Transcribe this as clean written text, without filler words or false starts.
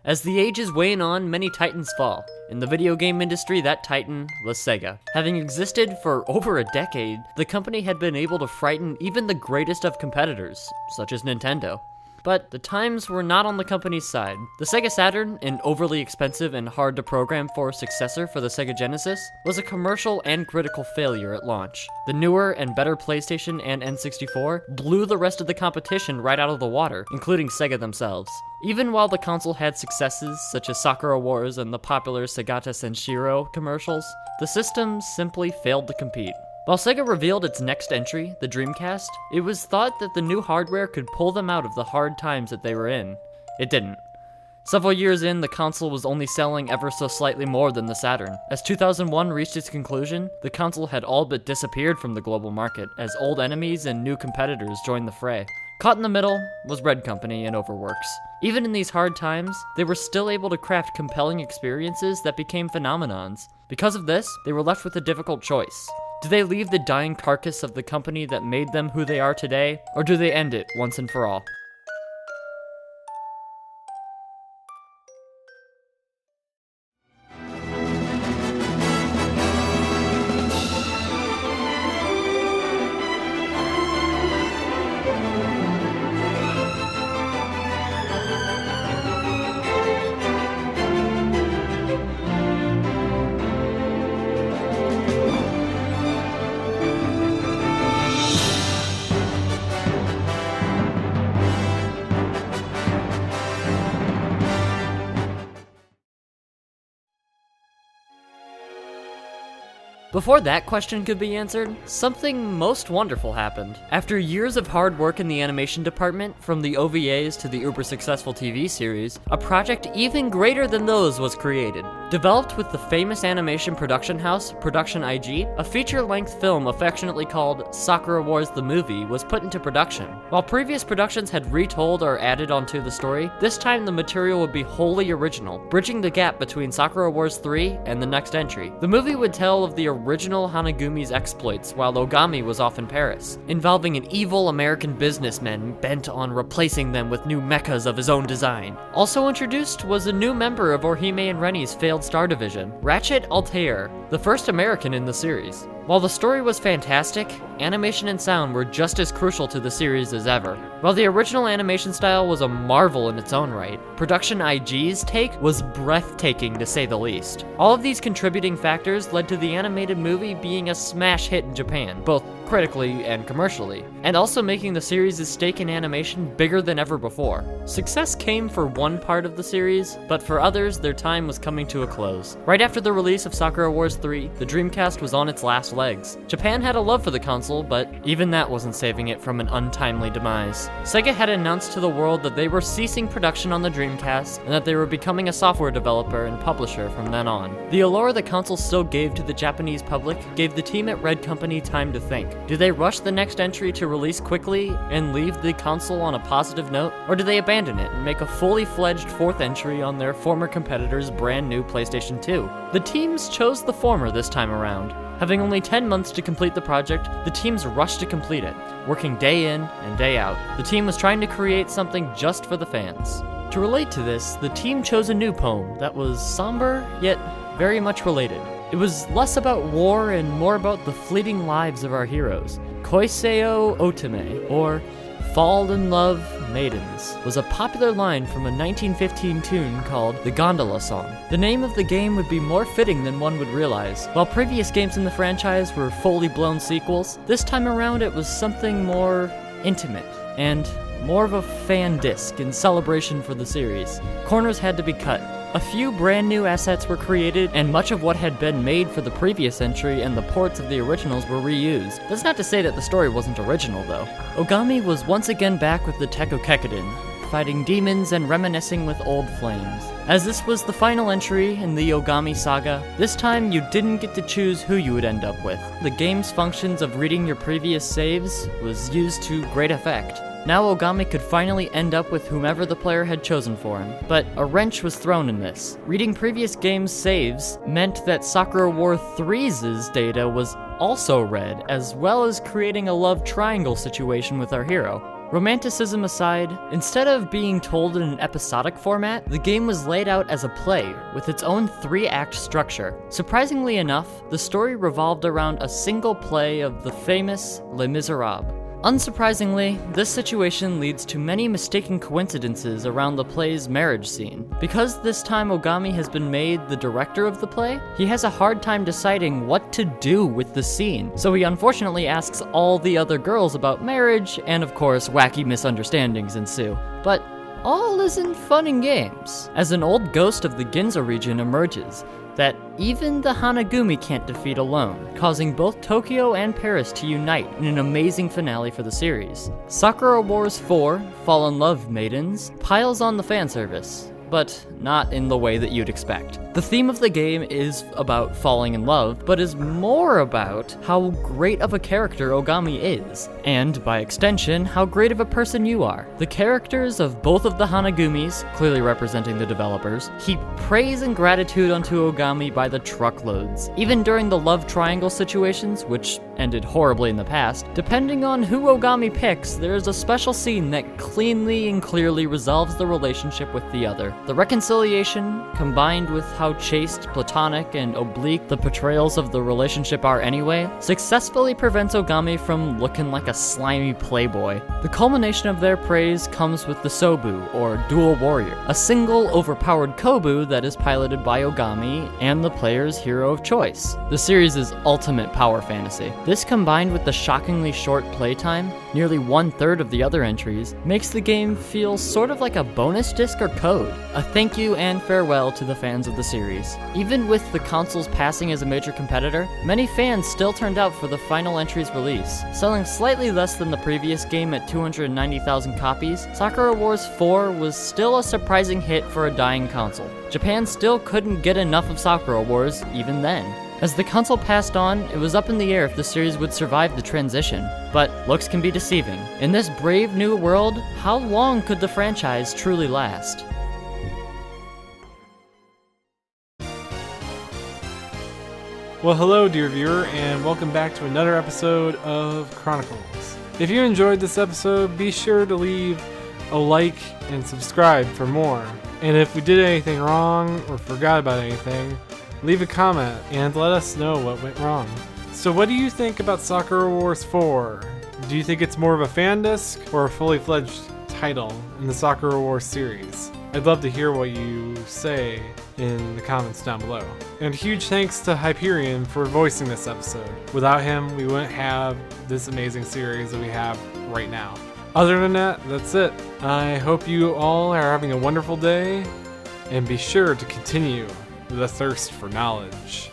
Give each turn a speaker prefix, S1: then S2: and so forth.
S1: As the ages wane on, many titans fall. In the video game industry, that titan was Sega. Having existed for over a decade, the company had been able to frighten even the greatest of competitors, such as Nintendo. But the times were not on the company's side. The Sega Saturn, an overly expensive and hard to program for successor for the Sega Genesis, was a commercial and critical failure at launch. The newer and better PlayStation and N64 blew the rest of the competition right out of the water, including Sega themselves. Even while the console had successes such as Sakura Wars and the popular Segata Senshiro commercials, the system simply failed to compete. While Sega revealed its next entry, the Dreamcast, it was thought that the new hardware could pull them out of the hard times that they were in. It didn't. Several years in, the console was only selling ever so slightly more than the Saturn. As 2001 reached its conclusion, the console had all but disappeared from the global market as old enemies and new competitors joined the fray. Caught in the middle was Red Company and Overworks. Even in these hard times, they were still able to craft compelling experiences that became phenomenons. Because of this, they were left with a difficult choice. Do they leave the dying carcass of the company that made them who they are today, or do they end it once and for all? Before that question could be answered, something most wonderful happened. After years of hard work in the animation department, from the OVAs to the uber-successful TV series, a project even greater than those was created. Developed with the famous animation production house, Production IG, a feature-length film affectionately called Sakura Wars the Movie was put into production. While previous productions had retold or added onto the story, this time the material would be wholly original, bridging the gap between Sakura Wars 3 and the next entry. The movie would tell of the original Hanagumi's exploits while Ogami was off in Paris, involving an evil American businessman bent on replacing them with new mechas of his own design. Also introduced was a new member of Orihime and Rennie's failed Star Division, Ratchet Altair, the first American in the series. While the story was fantastic, animation and sound were just as crucial to the series as ever. While the original animation style was a marvel in its own right, Production IG's take was breathtaking to say the least. All of these contributing factors led to the animated movie being a smash hit in Japan, both critically and commercially, and also making the series' stake in animation bigger than ever before. Success came for one part of the series, but for others, their time was coming to a close. Right after the release of Sakura Wars 3, the Dreamcast was on its last legs. Japan had a love for the console, but even that wasn't saving it from an untimely demise. Sega had announced to the world that they were ceasing production on the Dreamcast, and that they were becoming a software developer and publisher from then on. The allure the console still gave to the Japanese public gave the team at Red Company time to think. Do they rush the next entry to release quickly and leave the console on a positive note, or do they abandon it and make a fully fledged fourth entry on their former competitor's brand new PlayStation 2? The teams chose the former this time around. Having only 10 months to complete the project, the teams rushed to complete it, working day in and day out. The team was trying to create something just for the fans. To relate to this, the team chose a new poem that was somber, yet very much related. It was less about war and more about the fleeting lives of our heroes. Koiseo Otome, or Fall in Love Maidens, was a popular line from a 1915 tune called the Gondola Song. The name of the game would be more fitting than one would realize. While previous games in the franchise were fully blown sequels, this time around it was something more intimate and more of a fan disc in celebration for the series. Corners had to be cut. A few brand new assets were created, and much of what had been made for the previous entry and the ports of the originals were reused. That's not to say that the story wasn't original, though. Ogami was once again back with the Tekokekiden, fighting demons and reminiscing with old flames. As this was the final entry in the Ogami saga, this time you didn't get to choose who you would end up with. The game's functions of reading your previous saves was used to great effect. Now Ogami could finally end up with whomever the player had chosen for him, but a wrench was thrown in this. Reading previous games' saves meant that Sakura War 3's data was also read, as well as creating a love triangle situation with our hero. Romanticism aside, instead of being told in an episodic format, the game was laid out as a play with its own 3-act structure. Surprisingly enough, the story revolved around a single play of the famous Les Miserables. Unsurprisingly, this situation leads to many mistaken coincidences around the play's marriage scene. Because this time Ogami has been made the director of the play, he has a hard time deciding what to do with the scene, so he unfortunately asks all the other girls about marriage, and of course, wacky misunderstandings ensue. But all isn't fun and games, as an old ghost of the Ginza region emerges that even the Hanagumi can't defeat alone, causing both Tokyo and Paris to unite in an amazing finale for the series. Sakura Wars 4, Fall in Love Maidens, piles on the fan service, but not in the way that you'd expect. The theme of the game is about falling in love, but is more about how great of a character Ogami is, and by extension, how great of a person you are. The characters of both of the Hanagumis, clearly representing the developers, heap praise and gratitude onto Ogami by the truckloads. Even during the love triangle situations, which ended horribly in the past, depending on who Ogami picks, there is a special scene that cleanly and clearly resolves the relationship with the other. The reconciliation, combined with how chaste, platonic, and oblique the portrayals of the relationship are anyway, successfully prevents Ogami from looking like a slimy playboy. The culmination of their praise comes with the Sobu, or Dual Warrior, a single overpowered Kobu that is piloted by Ogami and the player's hero of choice. The series' ultimate power fantasy. This combined with the shockingly short playtime, nearly 1/3 of the other entries, makes the game feel sort of like a bonus disc or code. A thank you and farewell to the fans of the series. Even with the console's passing as a major competitor, many fans still turned out for the final entry's release. Selling slightly less than the previous game at 290,000 copies, Sakura Wars 4 was still a surprising hit for a dying console. Japan still couldn't get enough of Sakura Wars even then. As the console passed on, it was up in the air if the series would survive the transition, but looks can be deceiving. In this brave new world, how long could the franchise truly last?
S2: Well, hello dear viewer, and welcome back to another episode of Chronicles. If you enjoyed this episode, be sure to leave a like and subscribe for more. And if we did anything wrong or forgot about anything, leave a comment and let us know what went wrong. So what do you think about Sakura Wars 4? Do you think it's more of a fan disc or a fully fledged title in the Sakura Wars series? I'd love to hear what you say in the comments down below. And huge thanks to Hyperion for voicing this episode. Without him, we wouldn't have this amazing series that we have right now. Other than that, that's it. I hope you all are having a wonderful day, and be sure to continue the thirst for knowledge.